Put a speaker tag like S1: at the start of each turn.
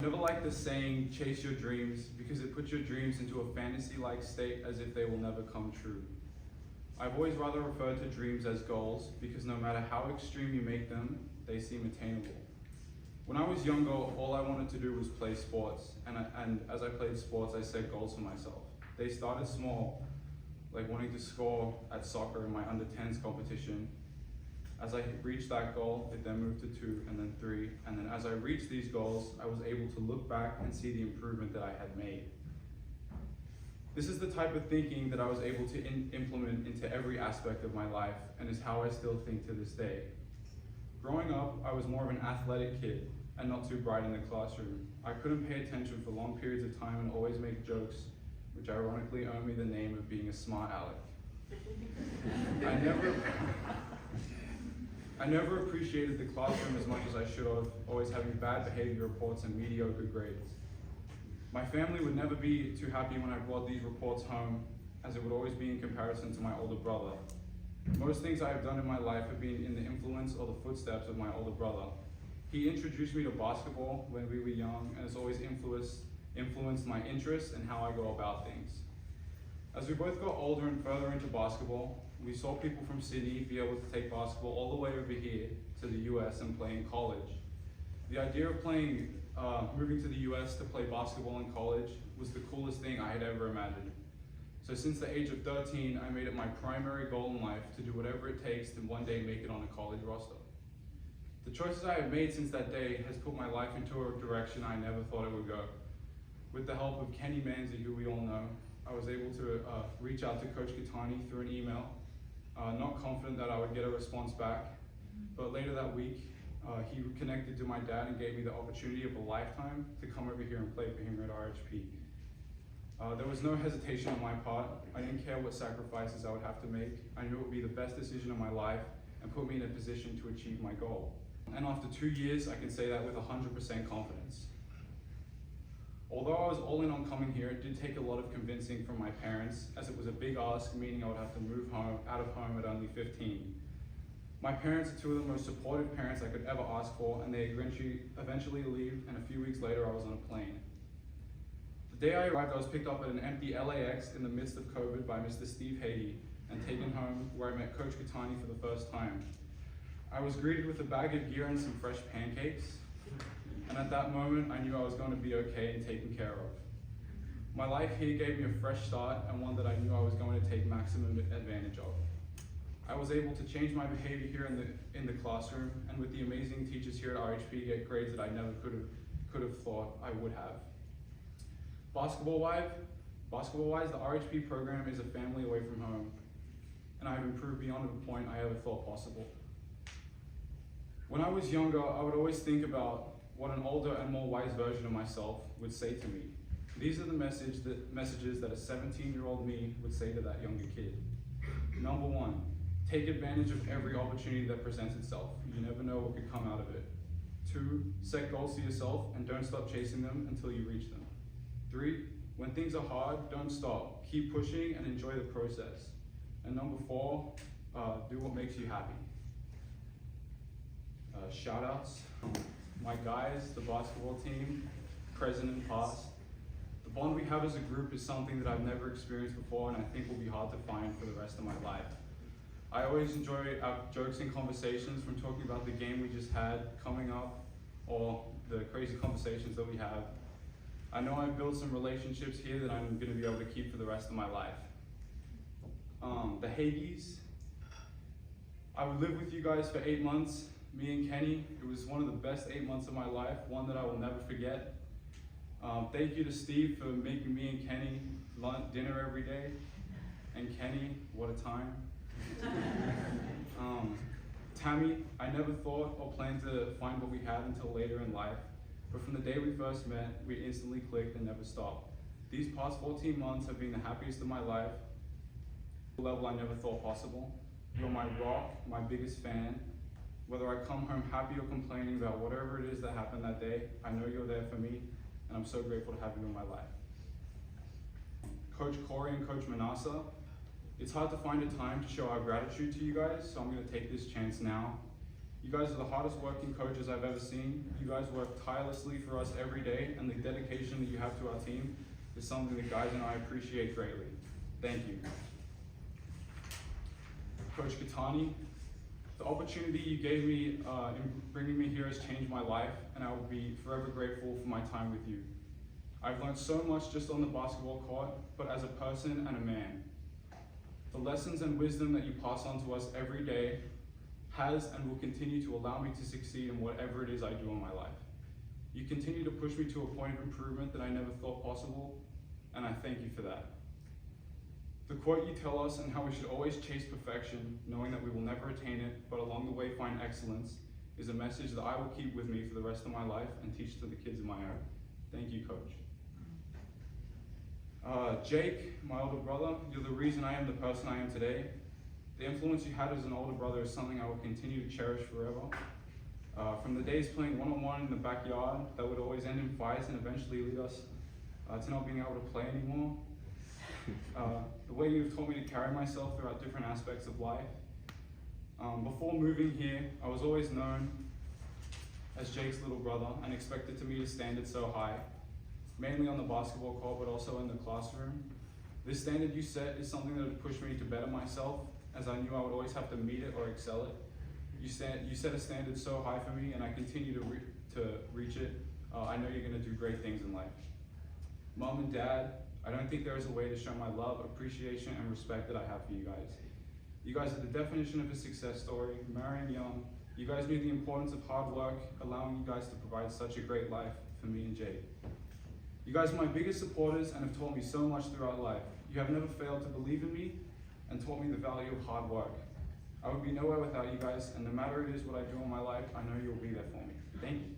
S1: I never liked the saying, chase your dreams, because it puts your dreams into a fantasy-like state as if they will never come true. I've always rather referred to dreams as goals, because no matter how extreme you make them, they seem attainable. When I was younger, all I wanted to do was play sports, and as I played sports, I set goals for myself. They started small, like wanting to score at soccer in my under-10s competition. As I reached that goal, it then moved to 2 and then 3, and then as I reached these goals, I was able to look back and see the improvement that I had made. This is the type of thinking that I was able to implement into every aspect of my life, and is how I still think to this day. Growing up, I was more of an athletic kid, and not too bright in the classroom. I couldn't pay attention for long periods of time and always make jokes, which ironically earned me the name of being a smart Alec. I never appreciated the classroom as much as I should have, always having bad behavior reports and mediocre grades. My family would never be too happy when I brought these reports home, as it would always be in comparison to my older brother. Most things I have done in my life have been in the influence or the footsteps of my older brother. He introduced me to basketball when we were young, and has always influenced my interests and how I go about things. As we both got older and further into basketball, we saw people from Sydney be able to take basketball all the way over here to the US and play in college. The idea of moving to the US to play basketball in college was the coolest thing I had ever imagined. So since the age of 13, I made it my primary goal in life to do whatever it takes to one day make it on a college roster. The choices I have made since that day has put my life into a direction I never thought it would go. With the help of Kenny Manzi, who we all know, I was able to reach out to Coach Katani through an email, not confident that I would get a response back, but later that week, he connected to my dad and gave me the opportunity of a lifetime to come over here and play for him at RHP. There was no hesitation on my part. I didn't care what sacrifices I would have to make. I knew it would be the best decision of my life and put me in a position to achieve my goal. And after 2 years, I can say that with 100% confidence. Although I was all in on coming here, it did take a lot of convincing from my parents, as it was a big ask, meaning I would have to move out of home at only 15. My parents are two of the most supportive parents I could ever ask for, and they eventually leave, and a few weeks later I was on a plane. The day I arrived, I was picked up at an empty LAX in the midst of COVID by Mr. Steve Hady, and taken home, where I met Coach Katani for the first time. I was greeted with a bag of gear and some fresh pancakes, and at that moment I knew I was going to be okay and taken care of. My life here gave me a fresh start, and one that I knew I was going to take maximum advantage of. I was able to change my behavior here in the classroom, and with the amazing teachers here at RHP, get grades that I never could have thought I would have. Basketball-wise, the RHP program is a family away from home, and I have improved beyond the point I ever thought possible. When I was younger, I would always think about what an older and more wise version of myself would say to me. These are the messages that a 17-year-old me would say to that younger kid. Number 1, take advantage of every opportunity that presents itself. You never know what could come out of it. 2, set goals to yourself and don't stop chasing them until you reach them. 3, when things are hard, don't stop. Keep pushing and enjoy the process. And number 4, do what makes you happy. Shout outs. My guys, the basketball team, present and past. The bond we have as a group is something that I've never experienced before, and I think will be hard to find for the rest of my life. I always enjoy our jokes and conversations, from talking about the game we just had coming up, or the crazy conversations that we have. I know I've built some relationships here that I'm going to be able to keep for the rest of my life. The Hades. I would live with you guys for 8 months. Me and Kenny, it was one of the best 8 months of my life, one that I will never forget. Thank you to Steve for making me and Kenny dinner every day. And Kenny, what a time. Tammy, I never thought or planned to find what we had until later in life, but from the day we first met, we instantly clicked and never stopped. These past 14 months have been the happiest of my life, a level I never thought possible. You're my rock, my biggest fan. Whether I come home happy or complaining about whatever it is that happened that day, I know you're there for me, and I'm so grateful to have you in my life. Coach Corey and Coach Manasa, it's hard to find a time to show our gratitude to you guys, so I'm going to take this chance now. You guys are the hardest working coaches I've ever seen. You guys work tirelessly for us every day, and the dedication that you have to our team is something that guys and I appreciate greatly. Thank you. Coach Katani, the opportunity you gave me in bringing me here has changed my life, and I will be forever grateful for my time with you. I've learned so much just on the basketball court, but as a person and a man. The lessons and wisdom that you pass on to us every day has and will continue to allow me to succeed in whatever it is I do in my life. You continue to push me to a point of improvement that I never thought possible, and I thank you for that. The quote you tell us and how we should always chase perfection, knowing that we will never attain it, but along the way find excellence, is a message that I will keep with me for the rest of my life and teach to the kids of my own. Thank you, Coach. Jake, my older brother, you're the reason I am the person I am today. The influence you had as an older brother is something I will continue to cherish forever. From the days playing one-on-one in the backyard that would always end in fights and eventually lead us to not being able to play anymore. The way you've taught me to carry myself throughout different aspects of life. Before moving here, I was always known as Jake's little brother and expected to meet a standard so high, mainly on the basketball court, but also in the classroom. This standard you set is something that would push me to better myself, as I knew I would always have to meet it or excel it. You set a standard so high for me, and I continue to reach it. I know you're going to do great things in life. Mom and Dad, I don't think there is a way to show my love, appreciation, and respect that I have for you guys. You guys are the definition of a success story. Marion Young, you guys knew the importance of hard work, allowing you guys to provide such a great life for me and Jake. You guys are my biggest supporters and have taught me so much throughout life. You have never failed to believe in me and taught me the value of hard work. I would be nowhere without you guys, and no matter it is what I do in my life, I know you'll be there for me. Thank you.